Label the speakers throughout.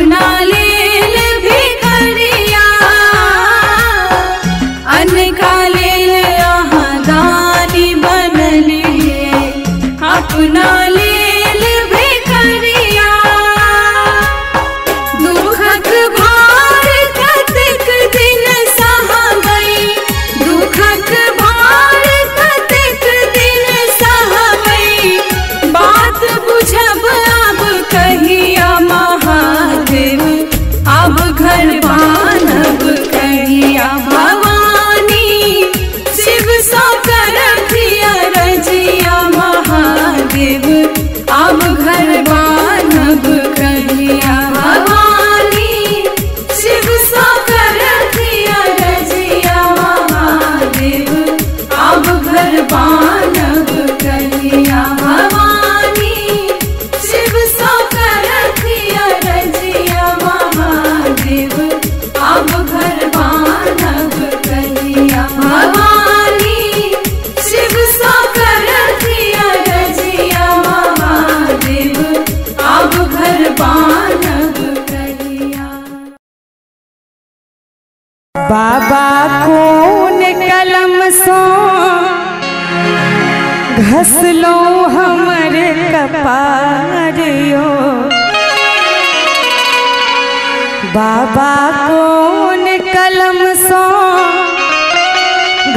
Speaker 1: अपना लेल भिखरिया अन्न का लेल अहाँ दानी बनलिए अपना लेल भिखरिया दुखक भार कतेक दिन सहबै दुखक भार कतेक दिन सहबै बात बुझब अब कहिया महादेव अब घर बान्हब कहिया भवानी शिव सा करथिया रजिया महादेव अब घर बान्हब कहिया भवानी शिव सा करथिया रजिया महादेव अब घर बान्हब कहिया भवानी शिव सा करथिया रजिया महादेव अब घर बान्हब कहिया भवानी शिव सा करथिया रजिया महादेव अब घर बान्हब कहिया।
Speaker 2: बाबा कौन कलम सो घसलो हमर कपारियो बाबा कौन कलम सो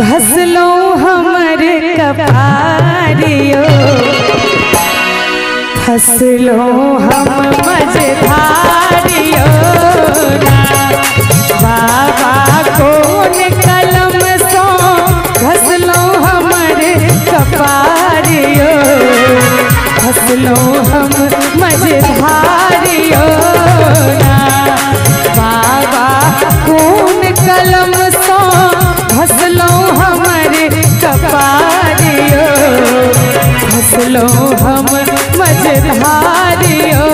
Speaker 2: घसलो हमर कपारियो फसलो हम मझधारियो बाबा कौन कलम सो घसलो हमर कपारियो फसलो हम मझधारियो बाबा कौन कलम सो घसलो हमर कपारियो फसलो हम मझधारियो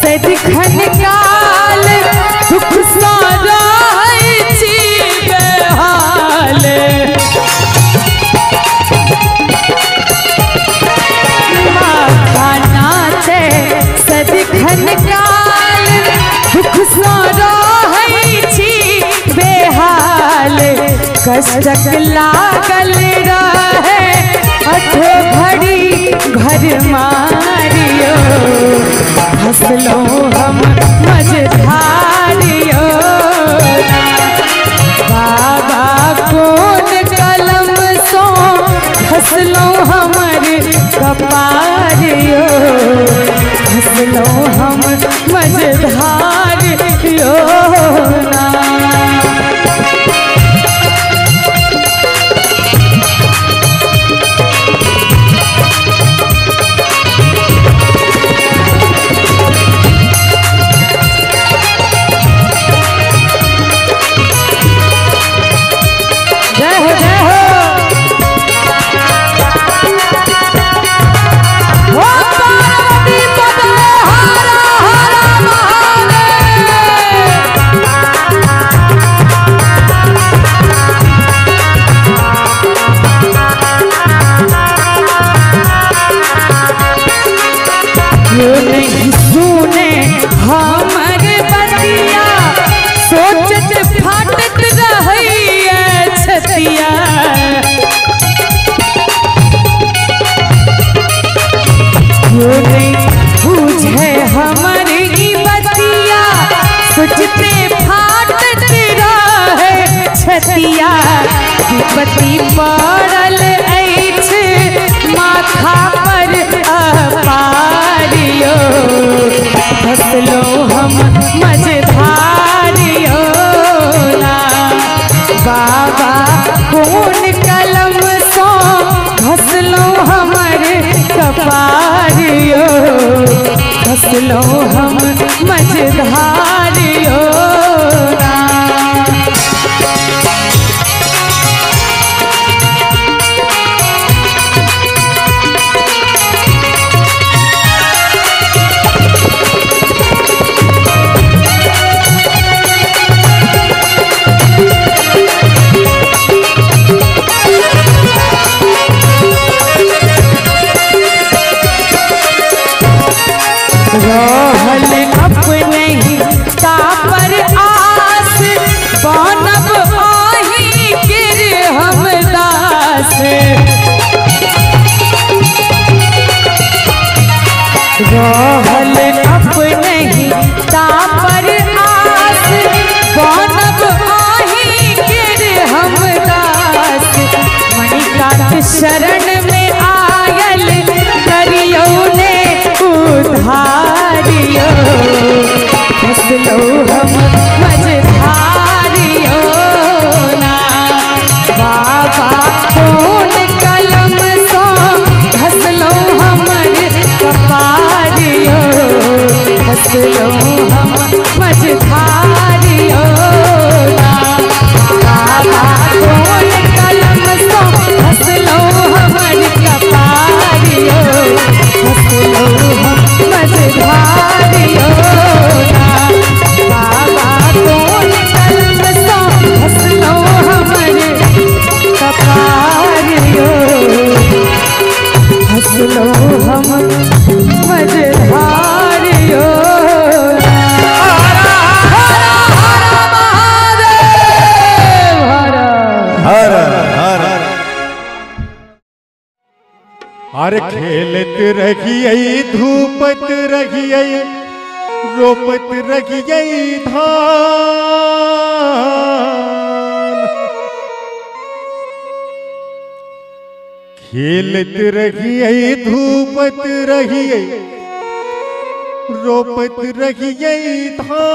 Speaker 2: सदिखन काल दुख साराई छी बेहाल माथा नाचे सदिखन काल दुख साराई छी बेहाल कष्टक लागल रहे अठ घड़ी घर मारियो फसलो हम मझधारियो बाबा कौन कलम सो फसलो हमर कपारियो फसलो हम मझधारियो विपत्ति पड़ल अछि माथा पर अपारियो फसलो हम मझधारियो ना बाबा कौन कलम सो फसलो हम मझधारियो ना। रहल अपने ही तापर आस बनब आही गिर हम दास। रहल अपने ही तापर आस बनब आही गिर हम दास। मणिकांत शरण में आयल करियो ने उधारियो फसलो हम मझधारियो ना। बाबा खून कलम सो फसलो हमर कपारियो फसलो हम मझधारियो ना। बाबा खून कलम सो फसलो हमर कपारियो फसलो हम मझधारियो ना। बाबा खून कलम सो फसलो हमर कपारियो फसलो हम मझधारियो ना।
Speaker 3: हर हर हर खेलत रहिए धूपत रहिए रोपत रहिए धान। खेलत रहिए धूपत रहिए रोपत रहिए धान।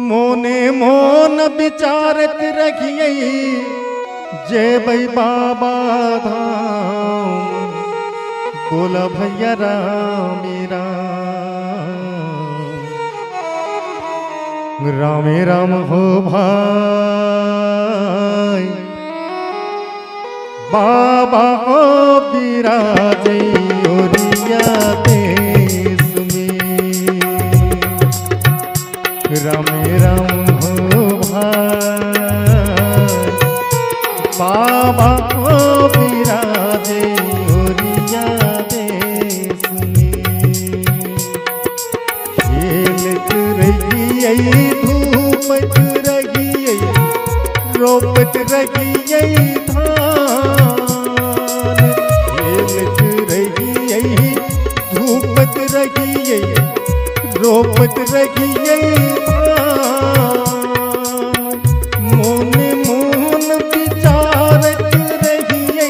Speaker 3: मोने मोन विचारत रखिए जेबै बाबा धाम। बोला भैया रामे राम रामे राम हो भाई। बाबा हो बिराजे ओरिया देश में। रामे राम हो भाई। बाबा हो बिराजे ओरिया देश में। खेलत रहिए धूपत रहिए रोपत रहिए धान। खेलत रहिए धूपत रहिए रोपत रहिए धान। मोन मोन विचारत रहिए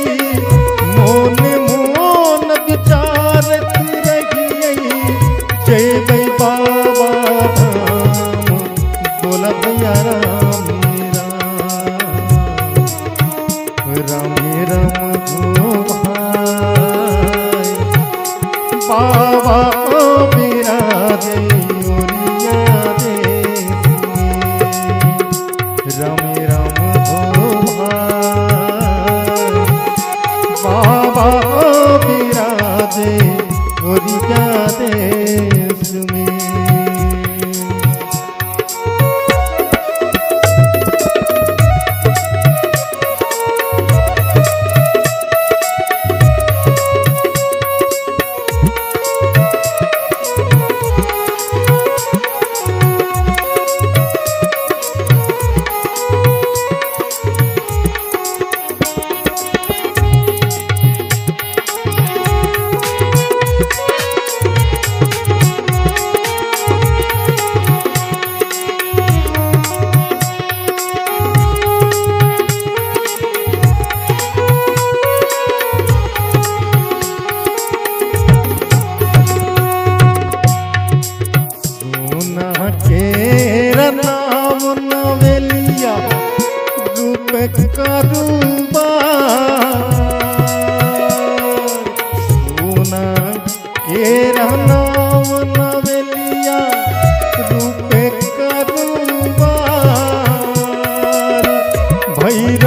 Speaker 3: मोन मोन विचारत रहिए जेबै बाबा धाम। बोला भैया राम रामे राम हो भाई। बाबा हो बिराजे ओरिया देश में। रामे राम हो भाई। बाबा हो बिराजे ओरिया देश में।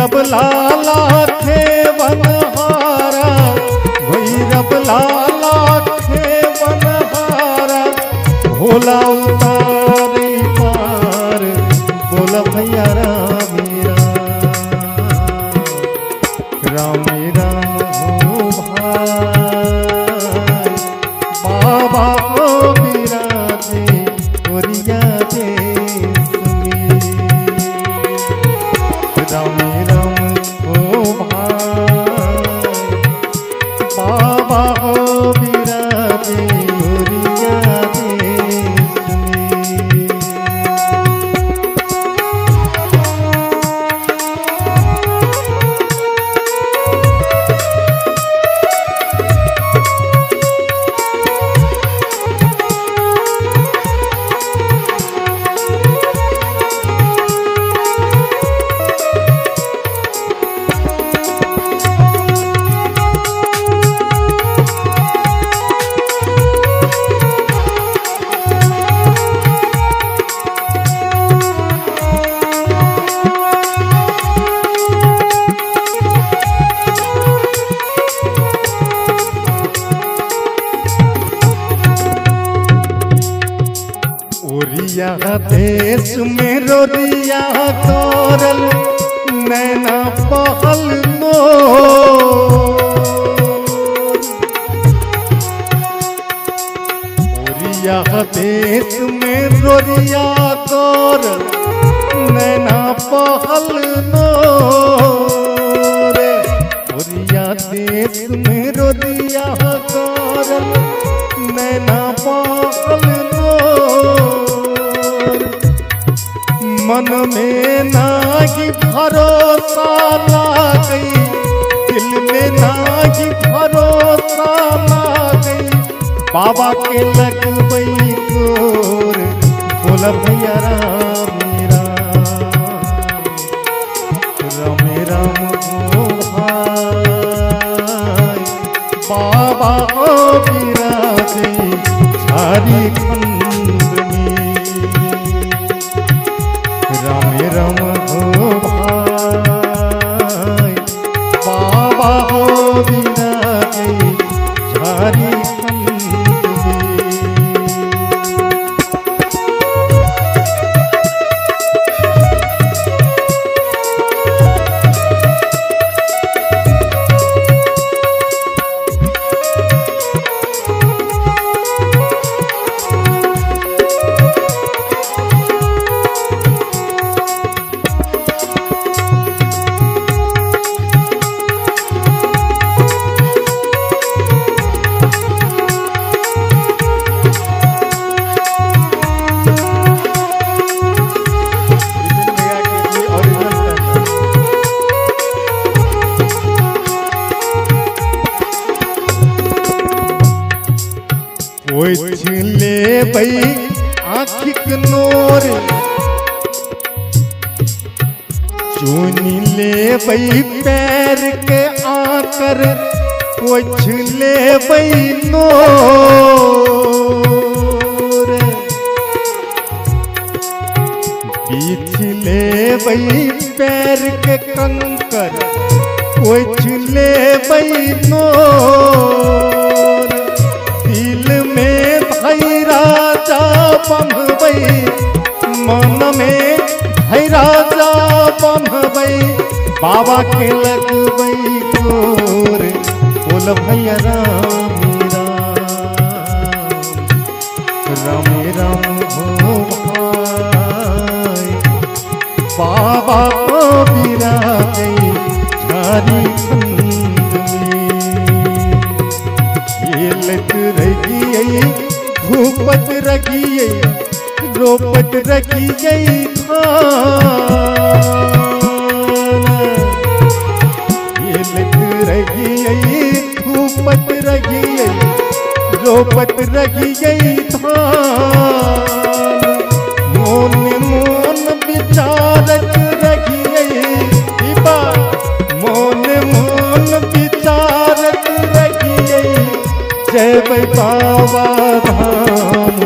Speaker 3: भैरव लाला खे बनहारा, भैरव लाला खे बनहारा, भोला उतारे पार, बोला भैया रामी राम, रामी राम हो भाई, बाबा हो बिराजे ओरिया देश में, रामी राम हो भाई, बाबा हो बिराजे ओरिया देश में। ओरिया देश में रोरिया तोरल नैना पहल नो, ओरिया देश में रोरिया तोरल नैना पहल नो रे, ओरिया देश में रोरिया तोरल नैना पहल नो, मन में नागी भरोसा लागई, दिल में नागी भरोसा लागई, बाबा के लगबई तोर, बोला भैया रामी राम, रामी राम हो भाई, बाबा हो बिराजे झारखंड में, रामे राम हो भाई, बाबा हो बिराजे झारखंड में। ले बई आँखिक नोर, चुनी ले बई पैर के आकर, पोछ ले बई नोर, बीछ ले बई पैर के कंकर, पोछ ले बई नोर, दिल में भई राजा बंधबई, मन में भई राजा बंधबई, बाबा के लगबई गोर, बोल भैया रामी राम, रामी राम हो भाई, बाबा को बिराजे झारखंड में, खेलत रहिए धूपत रखिए रोपत रखिए खेलत रहिए धूपत रखिए रोपत रखिए मोन मोन विचारत रखिए, मोन मोन विचारत रखिए, जय बाबा धाम,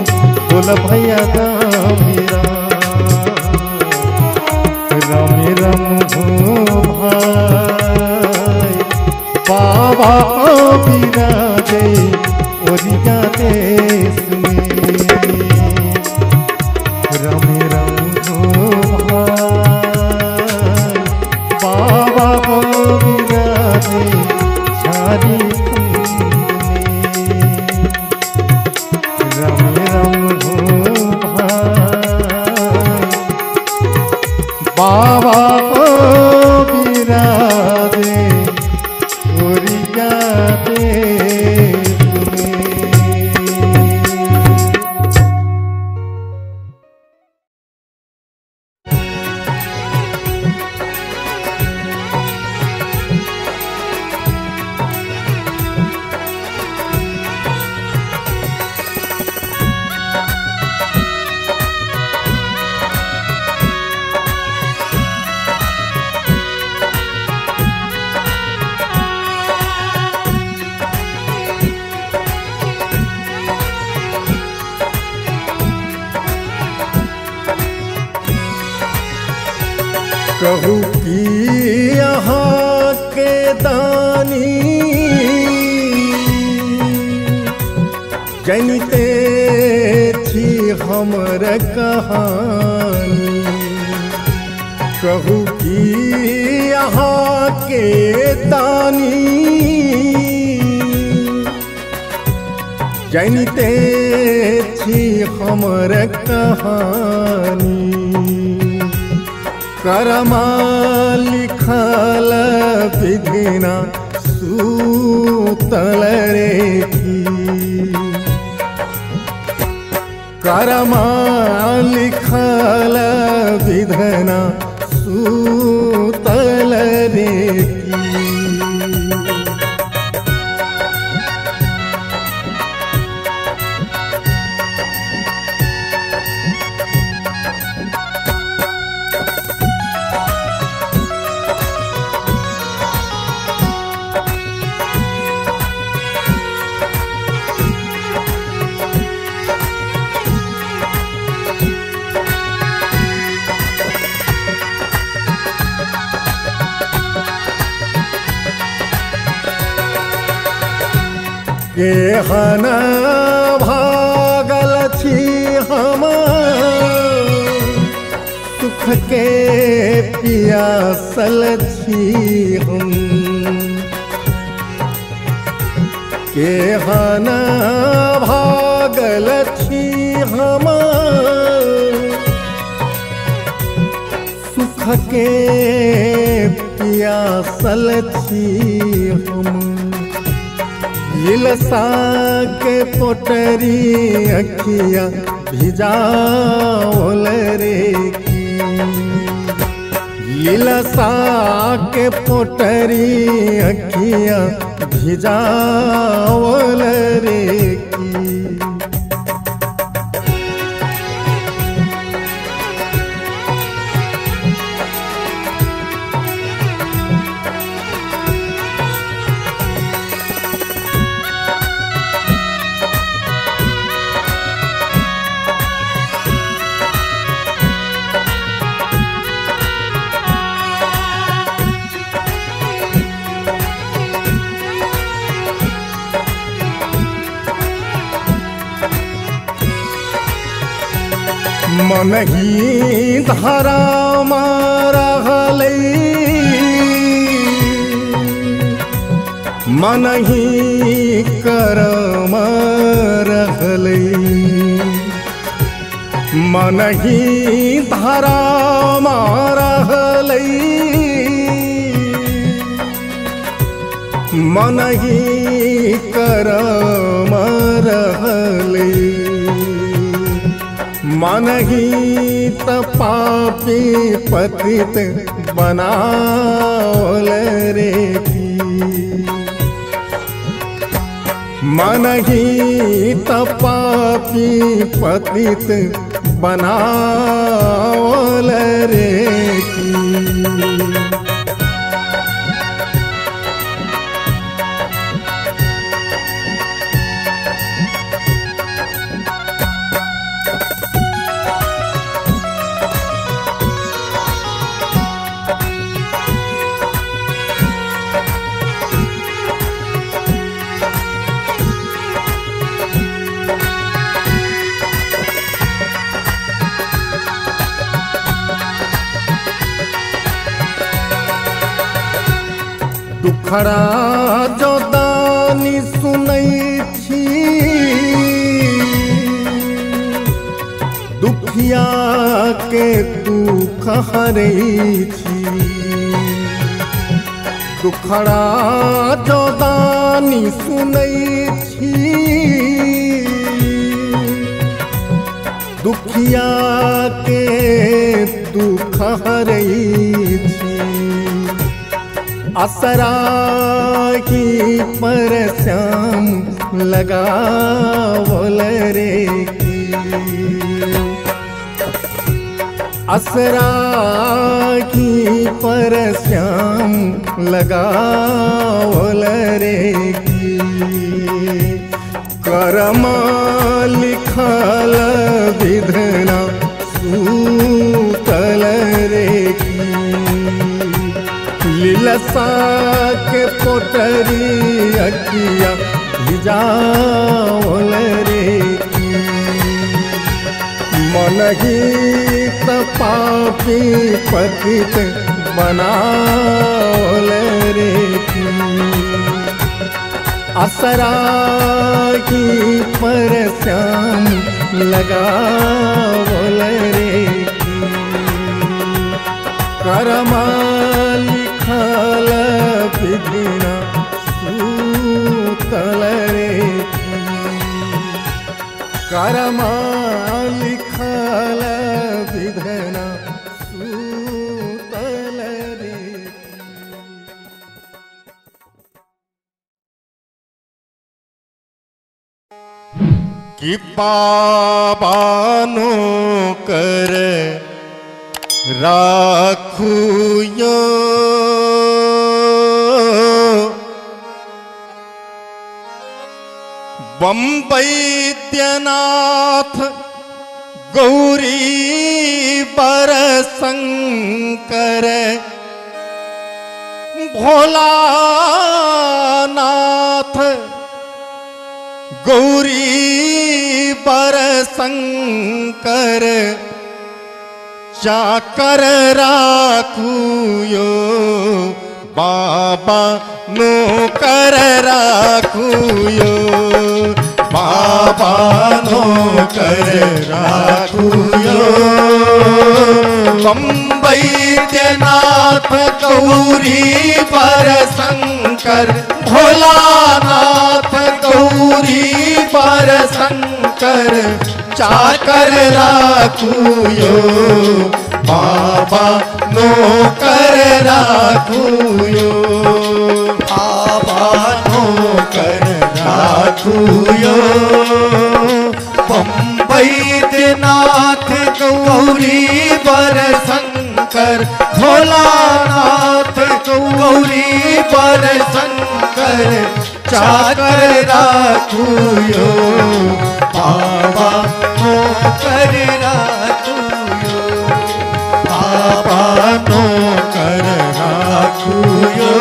Speaker 3: बोल भैया रामी राम, रामी राम हो भाई। विराजे झारी कुंड में। रम रम हो भाई बाबा विराजे ओरिया देव में। कहू की यहाँ के दानी जनते थी हमर कहानी। कहू की यहाँ के दानी जनते थी हमर कहानी। करमा लिखल विधिना सूतल रे की। करमा लिखल विधना सूतल रे की। केहन भागल छी हम सुख के पियासल छी हम। केहन भागल छी हम सुख के पियासल छी हम। इलसा के पोटरी अखिया भिजाओल रे की। इलसा के पोटरी अखिया भिजाओल रे की। मन ही धारा रहलै मन ही करम रहलै। मन ही धारा रहलै मन ही करम रहलै। मन ही त पापी पतित बनाओल रे की। मन ही त पापी पतित बनाओल रे की। दुखड़ा जो दानी सुनई छी दुखिया के दुख हरई छी दुखड़ा जो दानी सुनई छी दुखिया के दुख हरई छी असरा की पर श्याम लगावल रे की असरा की पर श्याम लगावल रे की करमा लिखल विधना सूतल रे की लीलसा के पोटरी अकिया भिजावल रे की मनहित पापी पतित बनावल रे की असरा की पर श्याम लगावल रे की करमा लिखल विधिना सूतल रे की करमा लिखल विधना सूतल रे की पाबानो कर राखुयो बम्बैद्यनाथ गौरी बरशंकर भोलानाथ गौरी बरशंकर चाकर राखुयो बाबा नौकर राखुयो बाबा नौकर राखुयो बम्बैद्यनाथ गौरी बरशंकर भोलानाथ गौरी बरशंकर चाकर राखुयो बाबा नौकर राखुयो बाबा नौकर राखुयो बम्बैद्यनाथ गौरी बरशंकर भोलानाथ गौरी बरशंकर चाकर राखुयो बाबा नौकर राखुयो बाबा नौकर राखुयो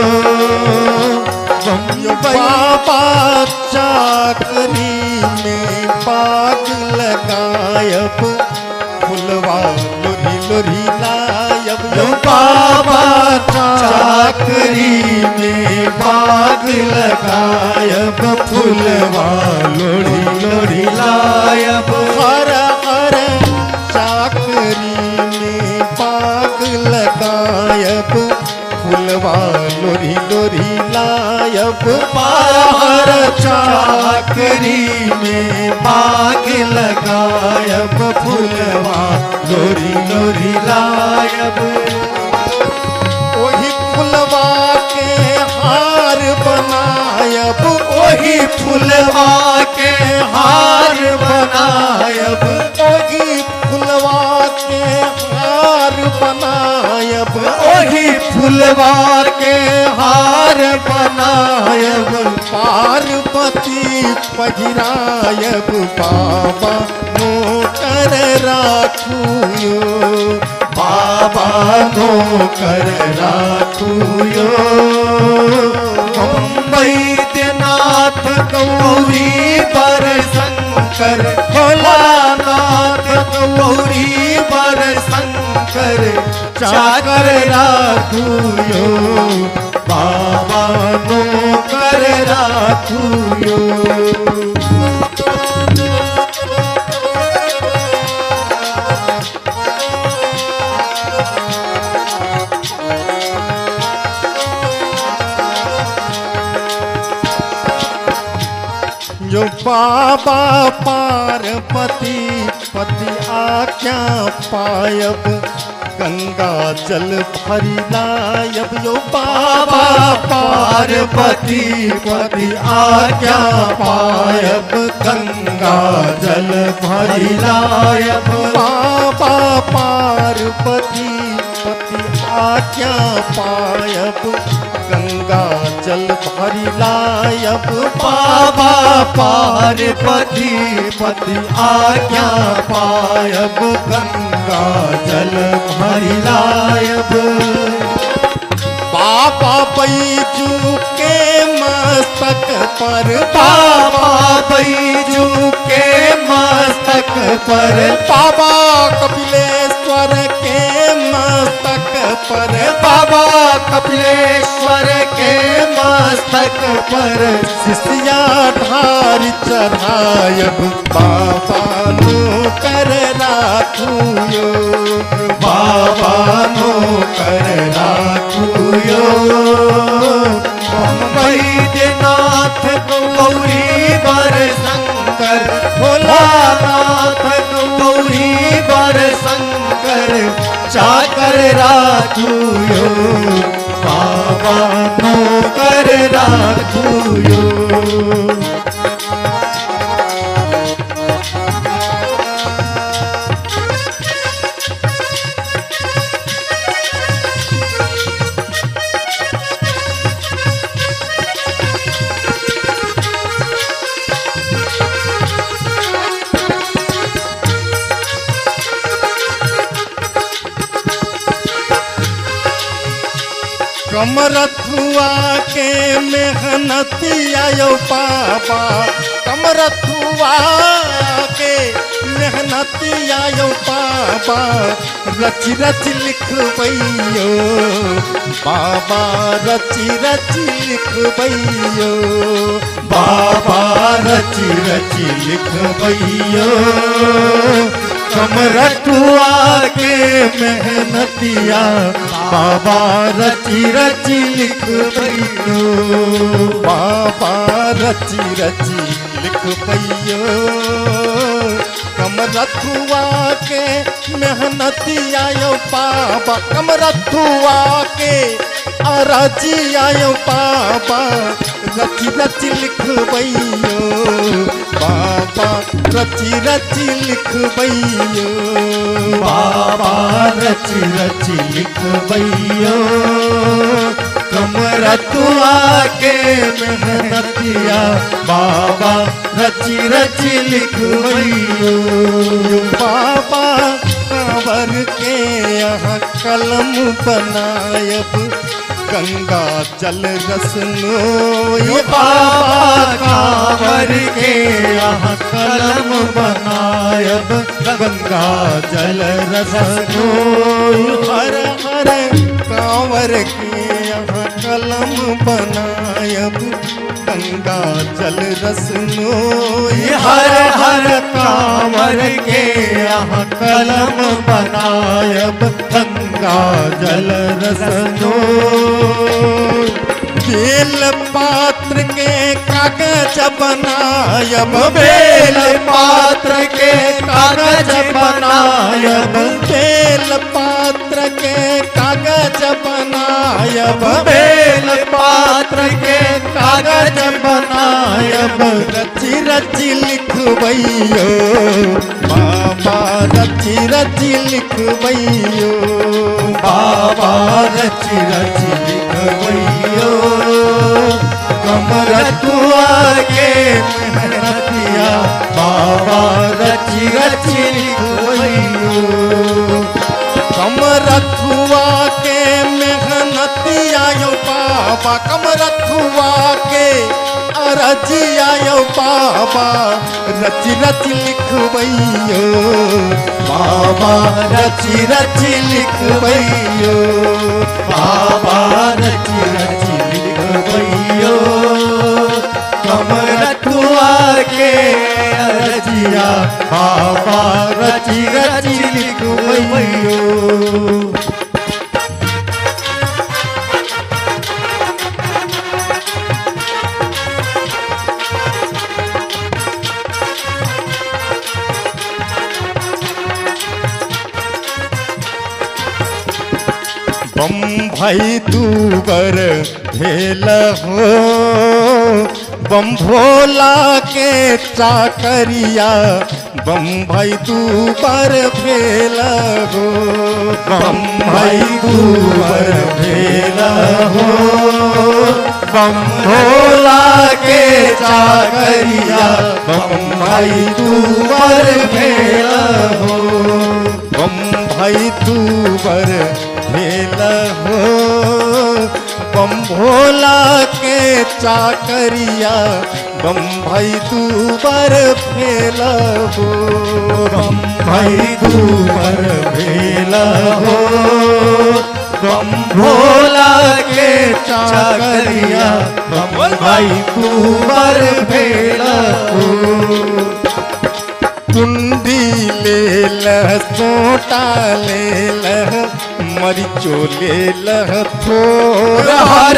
Speaker 3: बाबा चाकरी में बाग लगायब फुलवा लोरी लोरी लायब बाबा चाकरी में बाग लगायब फुलवा लोरी लोरी लायब हर हर चाकरी में बाग लगायब फुलवा लोरी लोरी लायब बाहर चाकरी में बाग लगायब फुलवा लोरी लोरी लायब ओही फुलवा के हार बनायब ओही फुलवा के हार बनायब ओही फुलवा के हार बनायब ओही फुलवा के हार बनायब पार्वती पहिरायब बाबा नौकर राखुयो बाबा नौकर राखुयो बम्बैद्यनाथ गौरी बरशंकर भोलानाथ गौरी बरशंकर चाकर राखुयो बाबा जो बाबा पार्वती पति आज्ञा पायब गंगा जल भरी लायब। जो बाबा पार्वती पति आज्ञा पायब गंगा जल भरी लायब। बाबा पार्वती पति आज्ञा पायब गंगा जल भरी लायब। बाबा पार्वती पति आज्ञा पायब गंगा जल भरी लायब। बाबा बैजू के मस्तक पर बाबा बैजू के मस्तक पर बाबा कपिलेश्वर के मस्तक पर बाबा कपिलेश्वर के मस्तक पर शिष्या ढार चढ़ायब। बाबा नो कर राखू योग बाबा नो कर राखू योग। बैद्यनाथ गौरी बर शंकर भोलानाथ गौरी बर शंकर चाकर राखू योग बाबा नो कर राखू योग। कमरथुआ के मेहनती आयो बाबा कमरथुआ के मेहनती आयो बाबा रच रच लिखबैयो बाबा रच रच लिखबैयो बाबा रच रच लिखबैयो। कमरथुआ के मेहनतिया बाबा रची रची लिखबैयो बाबा रची रची लिखबैयो। कमरथुआ के मेहनतिया यो बाबा कमरथुआ के अरजी आयो बाबा रची रची लिखबैयो बाबा रची रची लिखबैयो बाबा रची रची लिखबैयो। कमरथुआ के मेहनतिया बाबा रची रची लिखबैयो। बाबा कांवर के यहाँ कलम बनायब गंगा जल रसनो। बाबा कांवर के यहाँ कलम बनायब गंगा जल रसनो। हर हर कांवर के यहाँ कलम बनायब गंगा जल रसनो। हर हर कांवर के यहाँ कलम बनायब गंगा जल रसनो। बेल पात्र के कागज बनायब बेल पात्र के कागज बनायब बेल पात्र के कागज बनायब बेल पात्र के कागज बनायब। रची रची लिखबैयो बाबा रची रची लिखबैयो बाबा रची रची लिखबैयो। कमरथुआ के मेहनतिया बाबा रची रची लिखबैयो। कमरथुआ के मेहनतिया यो बाबा कमरथुआ के अरजी आयो बाबा रची रची लिखबैयो बाबा रची रची लिखबैयो बाबा रची रची लिखबैयो। कमरथुआ बाबा रची रची लिखवैयो। बम्बई दूबर भेल हो बम भोला के चाकरिया बम्बई दूबर भेल हो बम्बई दूबर भेल हो बम भोला के चाकरिया बम्बई दूबर भेल हो बम्बई दूबर भेल हो बम भोला के चाकरिया बम्बई दूबर भेल हो बम्बई दूबर भेल हो बम भोला के चाकरिया बम्बई दूबर भेल हो। कुंडी ले लह सोटा ले लह मरिचो ले लह थोड़ा हर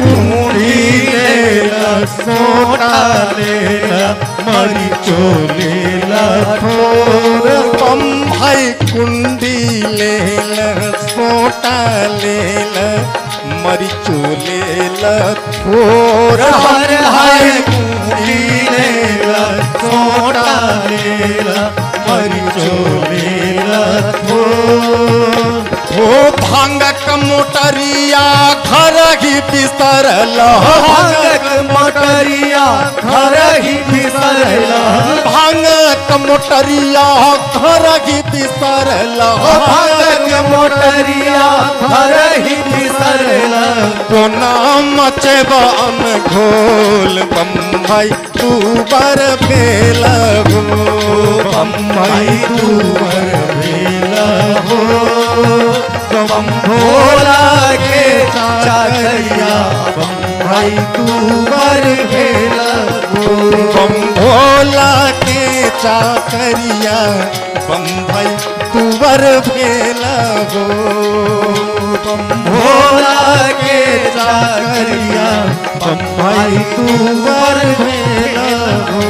Speaker 3: कुंडी ले लह सोटा ले लह मरिचो ले लह थोड़ा बम्बई कुंडी ले लह सोटा ले लह मरिचो ले लह थोड़ा हर कुंडी ले लह सोटा ले लह मरिचो ले लह हो भांग मोटरिया घर ही बिसरल
Speaker 4: भांग मोटरिया घर ही बिसरल
Speaker 3: भांग मोटरिया घर ही बिसरल
Speaker 4: भांग मोटरिया घर ही बिसरल
Speaker 3: कोना मचेब घोल बम्बई दूबर भेल हो बम्बई दूबर भेल हो बम भोला के चाकरिया बम्बई दूबर भेल हो बम भोला के चाकरिया बम्बई दूबर भेल हो बम भोला के चाकरिया बम्बई दूबर भेल हो।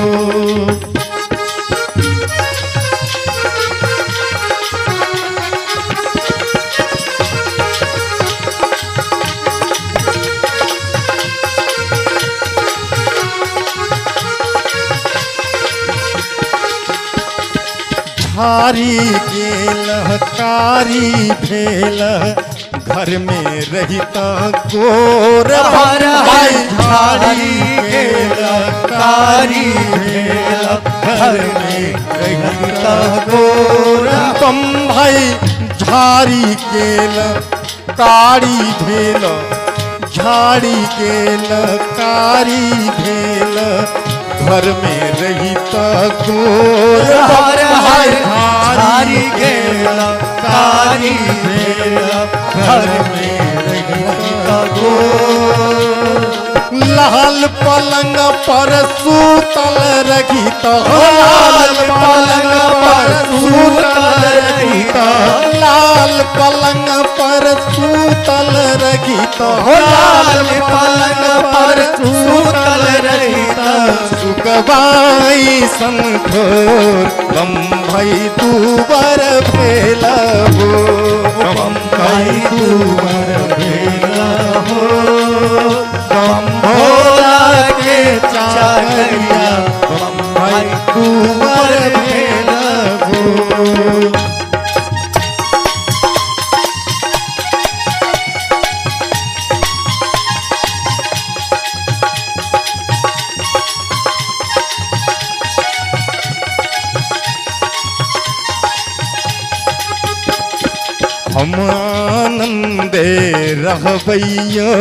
Speaker 3: कारी गेल कारी भेल घर में रहिता गोर
Speaker 4: भाई झाड़ी गेल कारी भेल घर में रहिता गोर
Speaker 3: बम्बई झाड़ी गेल कारी भेल झाड़ी गेल कारी भेल घर में रहिता गोर
Speaker 4: झाड़ी गेल कारी भेल घर में रहिता गोर
Speaker 3: लाल पलंग पर सूतल रहित
Speaker 4: लाल पलंग पर सूतल रहित
Speaker 3: लाल पलंग पर सूतल रहित
Speaker 4: लाल पलंग पर सूतल रहित
Speaker 3: सुगवाई संघोर बम्बई दूबर भेल हो बम्बई दूबर भेल हो बम भोला के चाकरिया बम्बई दूबर भेल हो। हम आनंदे रहबैयो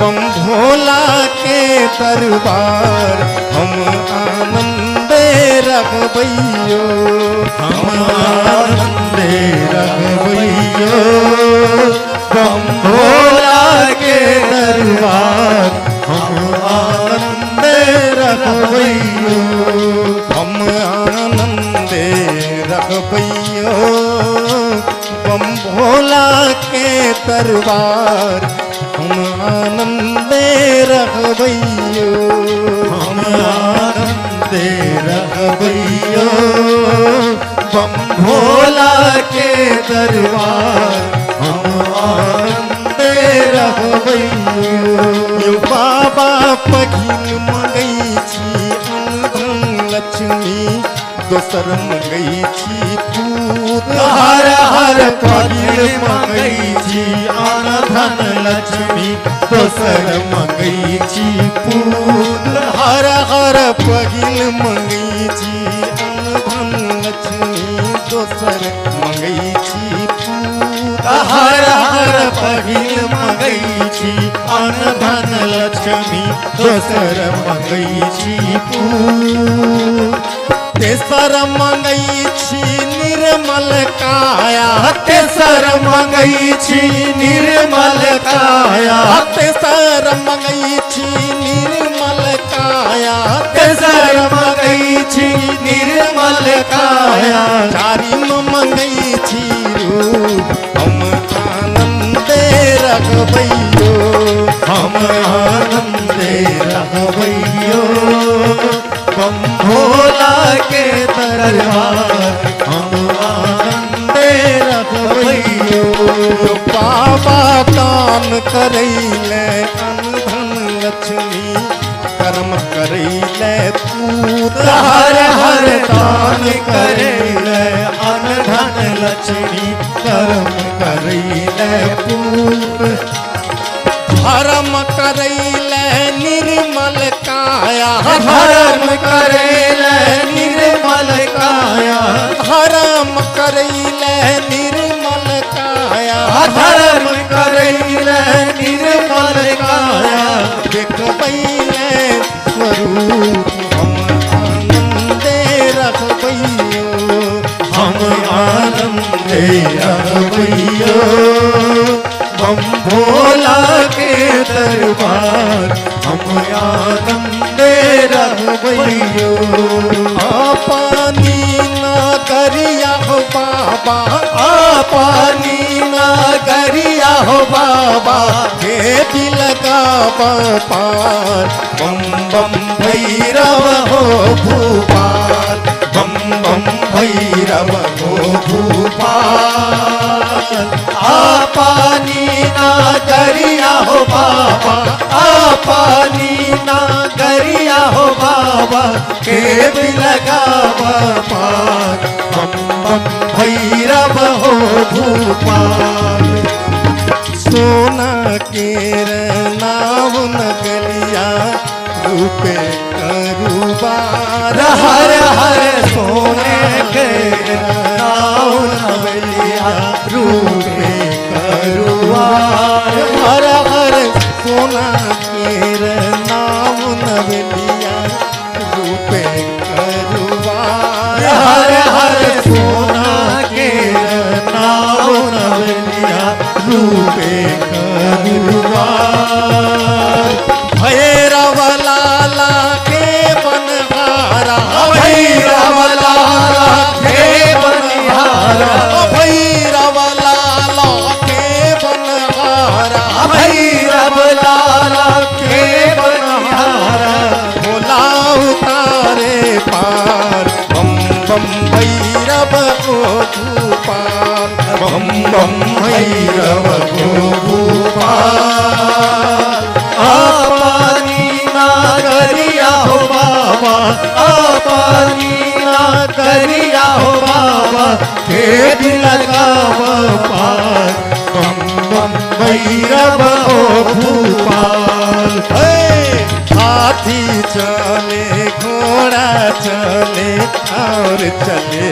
Speaker 3: बम भोला के दरबार हम आनंदे रहबैयो हम आनंदे रहबैयो बम भोला के दरबार हम आनंदे रहबैयो हम दरबार हम आनंदे रहबैयो
Speaker 4: हम आनंदे रहबैयो बम भोला के दरबार हम आनंदे रहबैयो
Speaker 3: बाबा पगिल मंगै छी अनधन लक्ष्मी दोसर मंगै छी पूत
Speaker 4: हर हर पगिल मंगै छी अनधन लक्ष्मी दोसर मंगै छी पूत
Speaker 3: हर हर पगिल मंगै छी अनधन लक्ष्मी दोसर मंगै छी पूत
Speaker 4: हर हर पगिल मंगै छी अनधन लक्ष्मी दोसर मंगै छी पूत
Speaker 3: तेसर मंगै छी निर्मल काया
Speaker 4: तेसर मंगै छी निर्मल काया
Speaker 3: तेसर मंगै छी निर्मल काया
Speaker 4: तेसर मंगै छी निर्मल काया
Speaker 3: चारिम मंगै छी रूप हम आनंदे रहबैयो
Speaker 4: हम आनंदे रहबैयो बम भोला के दरबार हम आनंदे रहबैयो
Speaker 3: बाबा दान करैले अनधन लक्ष्मी कर्म करैले पूत
Speaker 4: हर हर दान करैले अनधन लक्ष्मी कर्म करैले पूत
Speaker 3: धर्म करैले निर्मल काया
Speaker 4: धर्म करैले निर्मल काया
Speaker 3: धर्म करैले निर्मल काया
Speaker 4: धर्म करैले निर्मल काया
Speaker 3: देखबैले स्वरूप हम आनंदे रहबैयो
Speaker 4: हम आनंदे रहबैयो बम भोला के दरबार हम आनंदे रहबैयो
Speaker 3: पानी ना करिया हो बाबा
Speaker 4: पानी नगरिया हो बाबा
Speaker 3: हे भी लगावा पार
Speaker 4: बम बम भैरव हो भूपाल बम बम भैरव हो भूपाल पानी नगरिया हो बाबा पानी नगरिया हो बाबा के भी लगावा पार बम बम भैरव हो भूपाल
Speaker 3: सोना के नाव नगलिया रूपे करुबार
Speaker 4: हर हर सोने के नाव नवलिया रूपे करुआर
Speaker 3: हर हर सोना के नाव नवलिया रूपे करुबार
Speaker 4: हर हर सोना के नाव नवलिया रूपे करुआर
Speaker 3: भैरव लाला के बनहारा
Speaker 4: भैरव लाला के बनिहारा
Speaker 3: भैरव लाला के बनहारा
Speaker 4: भैरव लाला के बनिहारा
Speaker 3: भोला उतारे पार बम बम भैरव को भूपाल
Speaker 4: बम बम भैरव को भूपाल पानी नगरिया हो बाबा पानी नगरिया हो बाबा खेत लगाव पार बम बम भैरव हो भूपाल
Speaker 3: हाथी चले घोड़ा चले और चले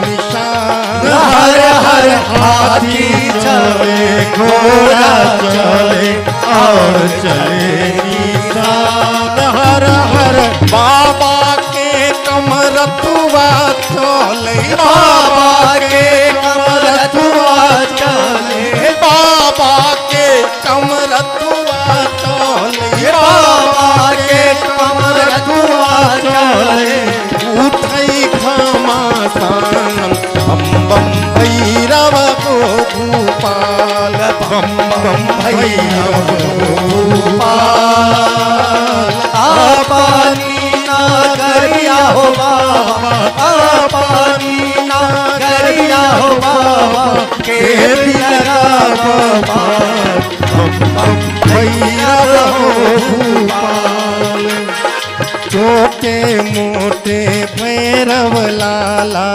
Speaker 3: निशान
Speaker 4: हर हर हाथी चले घोड़ा चले और चले निशान
Speaker 3: हर हर बाबा के कमरतुआ चले
Speaker 4: बाबा के कमरतुआ चले
Speaker 3: बाबा के कमरतुआ चले
Speaker 4: बाबा के कमरतुआ चले
Speaker 3: उठै घमासान बम बम भैरव को भूपाल
Speaker 4: बम भैरव गोपाल। पानी नगरिया हो बाबा, पानी नगरिया हो बाबा, के लगा बाबा
Speaker 3: भैरव गोपाल। छोटे मोटे भैरव लाला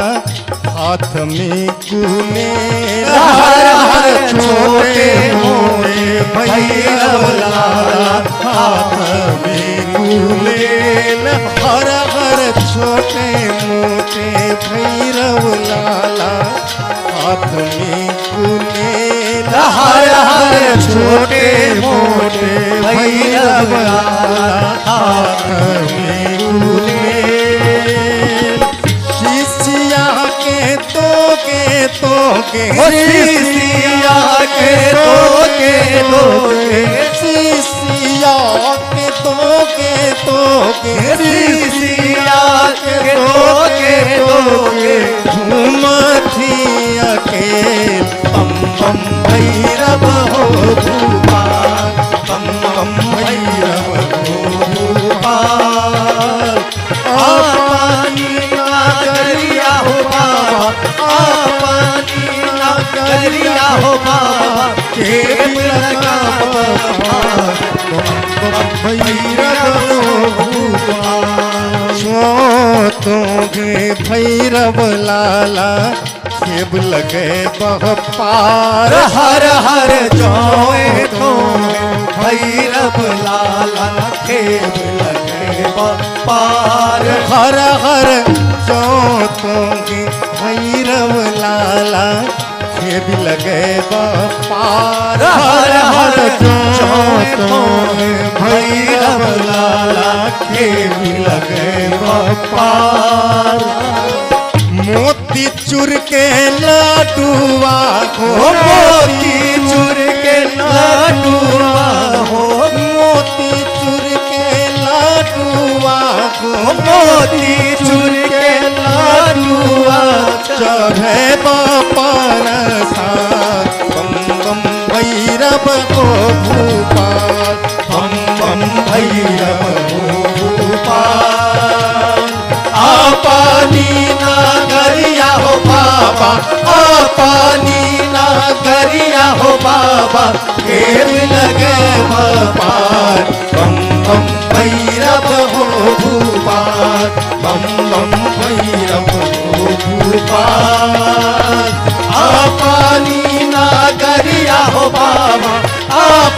Speaker 3: हाथ में गुलेल।
Speaker 4: हर हर छोटे मोटे भैरव लाला
Speaker 3: हाथ में गुलेल। हर हर छोटे मोटे भैरव लाला हाथ में गुलेल।
Speaker 4: हर हर छोटे मोटे भैरव लाला
Speaker 3: हाथ में गुलेल। शिष्या के तो
Speaker 4: शिष्या के तोके तोके,
Speaker 3: शिष्या के तो
Speaker 4: शिष्या के तोके तोके,
Speaker 3: घूमथिया के बम बम भैरव हो भूपाल। बम बम भैरव हो भूपाल।
Speaker 4: पानी नगरिया हो बाबा, पानी नगरिया हो बाबा, के लगा बाबा
Speaker 3: भैरव सोतोगे भैरव लाला खेब लगे बहपार।
Speaker 4: हर हर जोए तो भैरव लाला खेब लगे पार।
Speaker 3: हर हर सोतोगे भैरव लाला खेब लगे बहपार।
Speaker 4: हर हर
Speaker 3: जोए तो
Speaker 4: भैरव लाला खेब लगे पार।
Speaker 3: मोती चूर के लाडुआ हो,
Speaker 4: मोती चूर के लाडुआ हो,
Speaker 3: मोती चूर के लाडुआ हो,
Speaker 4: मोती चूर के लाडुआ
Speaker 3: चढ़े बापर साथ। बम बम भैरव हो भूपाल। बम बम भैरव हो भूपाल।
Speaker 4: पानी नगरिया हो बाबा, पानी नगरिया हो बाबा, के लगे पार।
Speaker 3: बम बम भैरव हो भूपाल। बम बम भैरव हो भूपाल।
Speaker 4: पानी नगरिया हो बाबा,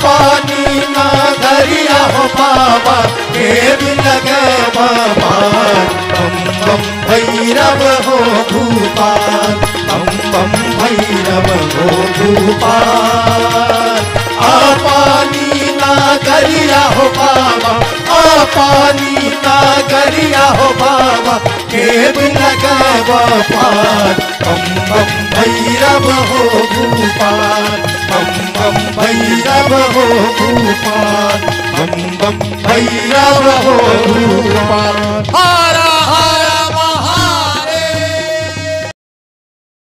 Speaker 4: पानी नगरिया हो बाबा, के लगे बाबा
Speaker 3: बम बम भैरव हो भूपाल। बम बम भैरव हो भूपाल।
Speaker 4: पानी नगरिया हो बाबा, पानी नगरिया हो बाबा, के लगे
Speaker 3: पार। बम बम भैरव हो भूपाल। बम बम भैरव हो भूपाल। बम बम भैरव हो भूपाल।